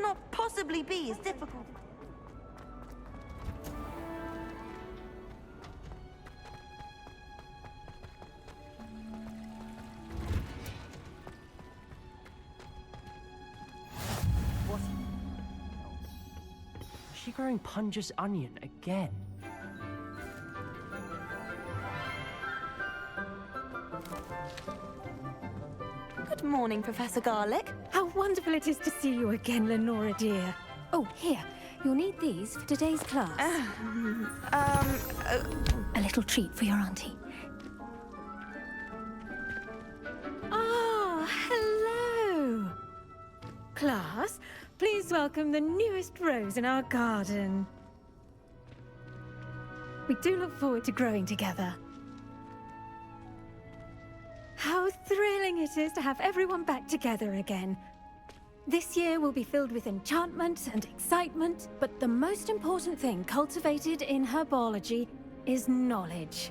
cannot possibly be as difficult. Is she growing Punja's onion again? Good morning, Professor Garlic. How wonderful it is to see you again, Lenora dear. Oh, here. You'll need these for today's class. A little treat for your auntie. Ah, hello. Class, please welcome the newest rose in our garden. We do look forward to growing together. How thrilling it is to have everyone back together again. This year will be filled with enchantment and excitement, but the most important thing cultivated in herbology is knowledge.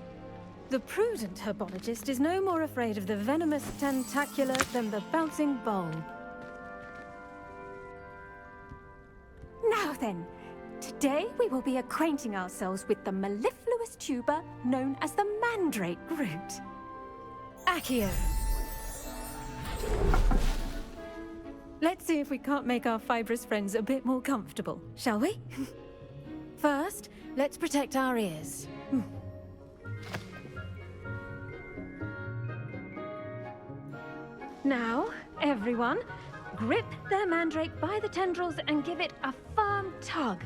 The prudent herbologist is no more afraid of the venomous tentacular than the bouncing bowl. Now then, today we will be acquainting ourselves with the mellifluous tuber known as the mandrake root. Accio. Let's see if we can't make our fibrous friends a bit more comfortable, shall we? First, let's protect our ears. Now, everyone, grip their mandrake by the tendrils and give it a firm tug.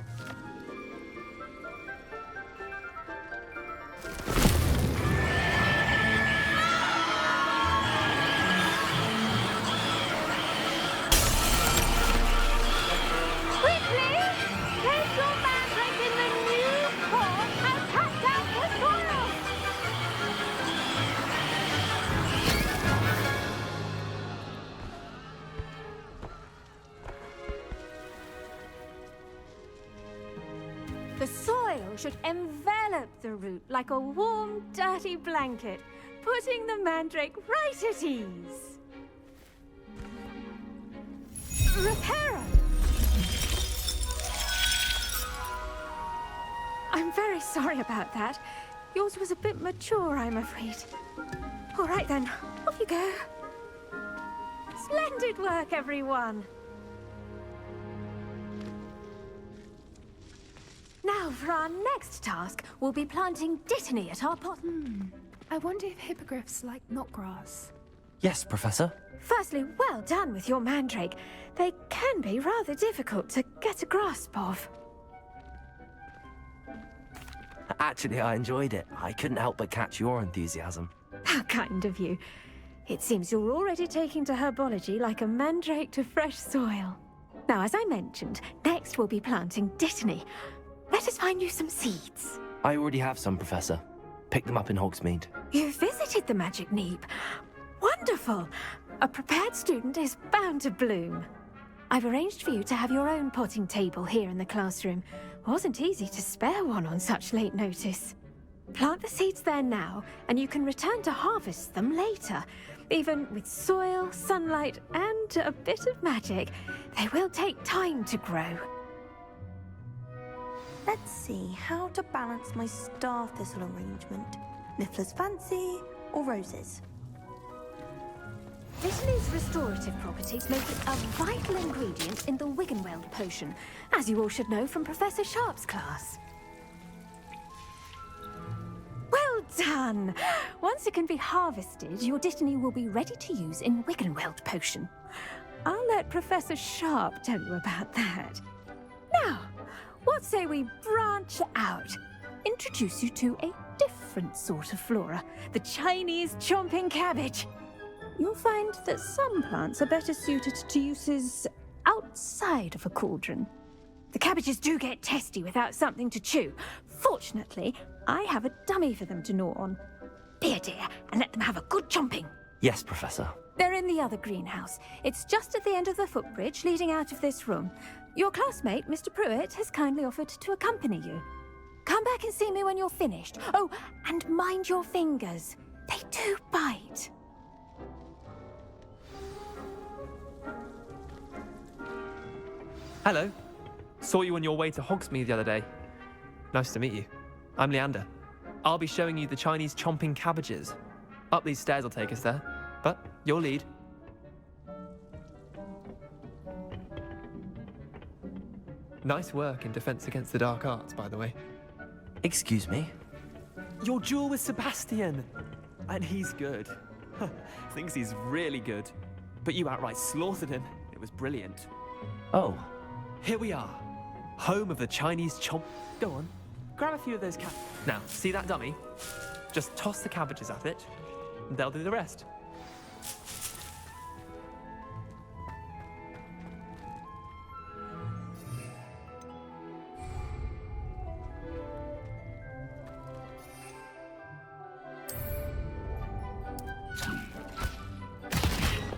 The soil should envelop the root like a warm, dirty blanket, putting the mandrake right at ease. Reparo! I'm very sorry about that. Yours was a bit mature, I'm afraid. All right then, off you go. Splendid work, everyone! Now, for our next task, we'll be planting dittany at our pot. I wonder if hippogriffs like knotgrass. Yes, Professor. Firstly, well done with your mandrake. They can be rather difficult to get a grasp of. Actually, I enjoyed it. I couldn't help but catch your enthusiasm. How kind of you. It seems you're already taking to herbology like a mandrake to fresh soil. Now, as I mentioned, next we'll be planting dittany. Let us find you some seeds. I already have some, Professor. Picked them up in Hogsmeade. You visited the Magic Neep. Wonderful! A prepared student is bound to bloom. I've arranged for you to have your own potting table here in the classroom. Wasn't easy to spare one on such late notice. Plant the seeds there now, and you can return to harvest them later. Even with soil, sunlight, and a bit of magic, they will take time to grow. Let's see how to balance my star thistle arrangement. Niffler's fancy or roses? Dittany's restorative properties make it a vital ingredient in the Wiggenweld potion, as you all should know from Professor Sharp's class. Well done! Once it can be harvested, your dittany will be ready to use in Wiggenweld potion. I'll let Professor Sharp tell you about that. Now, what say we branch out? Introduce you to a different sort of flora, the Chinese chomping cabbage. You'll find that some plants are better suited to uses outside of a cauldron. The cabbages do get testy without something to chew. Fortunately, I have a dummy for them to gnaw on. Be a dear and let them have a good chomping. Yes, Professor. They're in the other greenhouse. It's just at the end of the footbridge leading out of this room. Your classmate, Mr. Pruitt, has kindly offered to accompany you. Come back and see me when you're finished. Oh, and mind your fingers. They do bite. Hello. Saw you on your way to Hogsmeade the other day. Nice to meet you. I'm Leander. I'll be showing you the Chinese chomping cabbages. Up these stairs will take us there, but you'll lead. Nice work in Defense Against the Dark Arts, by the way. Excuse me? Your duel with Sebastian! And he's good. Thinks he's really good. But you outright slaughtered him. It was brilliant. Oh, Here we are. Home of the Chinese chomp. Go on. Grab a few of those Now, see that dummy? Just toss the cabbages at it, and they'll do the rest.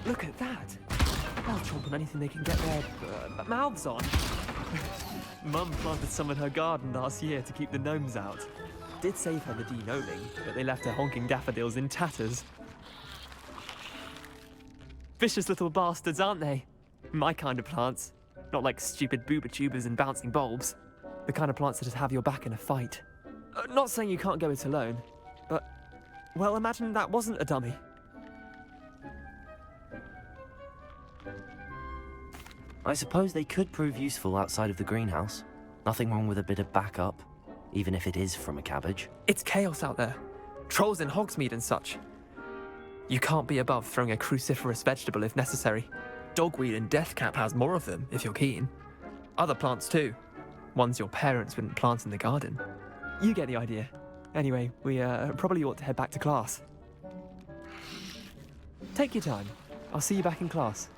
Look at that! They'll chomp on anything they can get their mouths on. Mum planted some in her garden last year to keep the gnomes out. Did save her the de-gnoming, but they left her honking daffodils in tatters. Vicious little bastards, aren't they? My kind of plants. Not like stupid booba tubers and bouncing bulbs. The kind of plants that just have your back in a fight. Not saying you can't go it alone, but... well, imagine that wasn't a dummy. I suppose they could prove useful outside of the greenhouse. Nothing wrong with a bit of backup, even if it is from a cabbage. It's chaos out there. Trolls in Hogsmeade and such. You can't be above throwing a cruciferous vegetable if necessary. Dogweed and deathcap has more of them, if you're keen. Other plants too. Ones your parents wouldn't plant in the garden. You get the idea. Anyway, we probably ought to head back to class. Take your time. I'll see you back in class.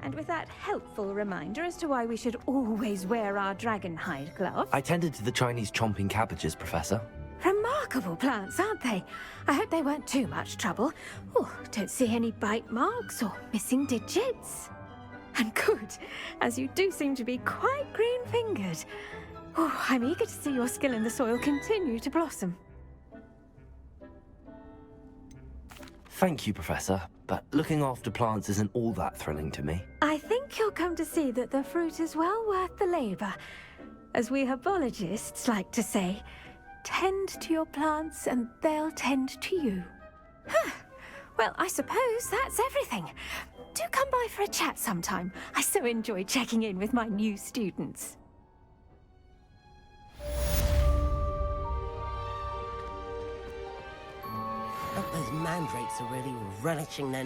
And with that helpful reminder as to why we should always wear our dragon hide gloves. I tended to the Chinese chomping cabbages, Professor. Remarkable plants, aren't they? I hope they weren't too much trouble. Oh, don't see any bite marks or missing digits. And good, as you do seem to be quite green-fingered. Oh, I'm eager to see your skill in the soil continue to blossom. Thank you, Professor, but looking after plants isn't all that thrilling to me. I think you'll come to see that the fruit is well worth the labor. As we herbologists like to say, tend to your plants and they'll tend to you. Huh. Well, I suppose that's everything. Do come by for a chat sometime. I so enjoy checking in with my new students. Those mandrakes are really relishing their